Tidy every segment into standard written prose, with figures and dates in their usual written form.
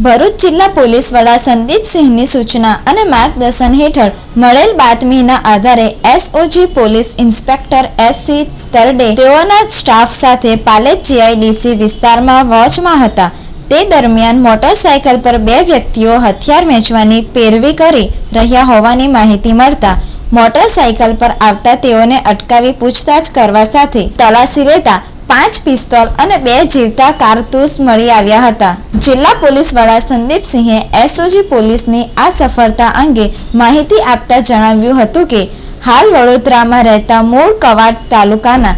ભરૂચ જિલ્લા પોલીસ વડા સંદીપસિંહની સૂચના અને માર્ગદર્શન હેઠળ મળેલ બાતમીના આધારે એસઓજી પોલીસ ઇન્સ્પેક્ટર એસસી તરડે તેઓના સ્ટાફ સાથે પાલેજ જીઆઈડીસી વિસ્તારમાં વોચમાં હતા। તે દરમિયાન મોટરસાયકલ પર બે વ્યક્તિઓ હથિયાર વેચવાની પેરવી કરી રહ્યા હોવાની માહિતી મળતા મોટરસાયકલ પર આવતા તેઓને અટકાવી પૂછતાછ કરવા સાથે તલાશી લેતા 5 પિસ્તોલ અને 2 જીવતા કારતૂસ મળી આવ્યા હતા। જિલ્લા પોલીસ વડા સંદીપસિંહે એસઓજી પોલીસની આ સફળતા અંગે માહિતી આપતા જણાવ્યું હતું કે હાલ વડોદરામાં રહેતા મૂળ કવાંટ તાલુકાના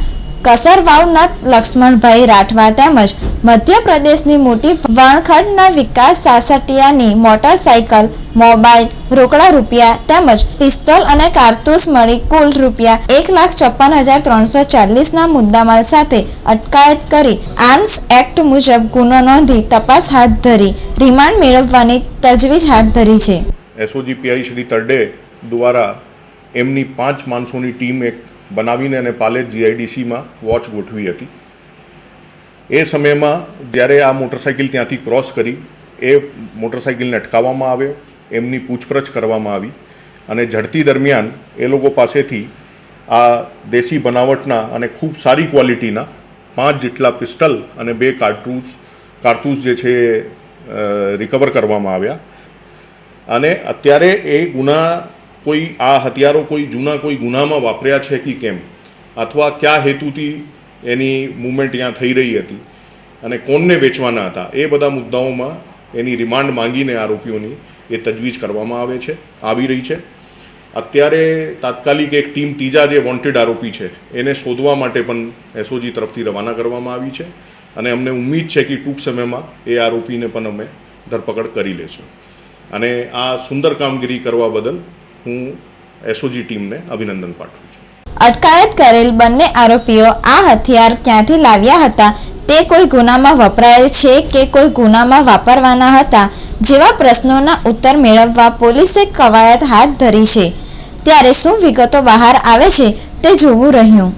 કસરવાવના લક્ષ્મણભાઈ રાઠવા તેમજ મધ્યપ્રદેશની મોટી વણખડના વિકાસ સાસટિયાની મોટરસાયકલ, મોબાઈલ, રોકડા રૂપિયા તેમજ પિસ્તોલ અને કારતૂસ મળી કુલ રૂપિયા 1,56,340ના મુદ્દામાલ સાથે અટકાયત કરી આર્મ્સ એક્ટ મુજબ ગુનો નોંધી તપાસ હાથ ધરી રિમાન્ડ મેળવવાની તજવીજ હાથ ધરી છે। એસઓજી પીઆઈ શ્રી તરડે દ્વારા એમની 5 માણસોની ટીમ એક બનાવીને અને પાલેજ જીઆઈડીસીમાં વોચ ગોઠવી હતી। એ સમયમાં જ્યારે આ મોટરસાઇકલ ત્યાંથી ક્રોસ કરી એ મોટરસાઇકલને અટકાવવામાં આવ્યો, એમની પૂછપરછ કરવામાં આવી અને ઝડપી દરમિયાન એ લોકો પાસેથી આ દેશી બનાવટના અને ખૂબ સારી ક્વોલિટીના 5 જેટલા પિસ્ટલ અને 2 કારતૂસ જે છે રિકવર કરવામાં આવ્યા। અને અત્યારે એ ગુના કોઈ આ હથિયારો કોઈ જૂના કોઈ ગુનામાં વાપર્યા છે કે કેમ અથવા કયા હેતુથી એની મૂવમેન્ટ ત્યાં થઈ રહી હતી અને કોણને વેચવાના હતા એ બધા મુદ્દાઓમાં એની રિમાન્ડ માંગીને આરોપીઓની એ તજવીજ કરવામાં આવી રહી છે। અત્યારે તાત્કાલિક એક ટીમ ત્રીજા જે વોન્ટેડ આરોપી છે એને શોધવા માટે પણ એસઓજી તરફથી રવાના કરવામાં આવી છે અને અમને ઉમ્મીદ છે કે ટૂંક સમયમાં એ આરોપીને પણ અમે ધરપકડ કરી લેશું અને આ સુંદર કામગીરી કરવા બદલ હું એસઓજી ટીમને અભિનંદન પાઠવું છું। અટકાયત કરેલ બંને આરોપીઓ આ હથિયાર ક્યાંથી લાવ્યા હતા, તે કોઈ ગુનામાં વપરાયેલ છે કે કોઈ ગુનામાં વાપરવાના હતા જેવા પ્રશ્નોના ઉત્તર મેળવવા પોલીસે કવાયત હાથ ધરી છે। ત્યારે શું વિગતો બહાર આવે છે તે જોવું રહ્યું।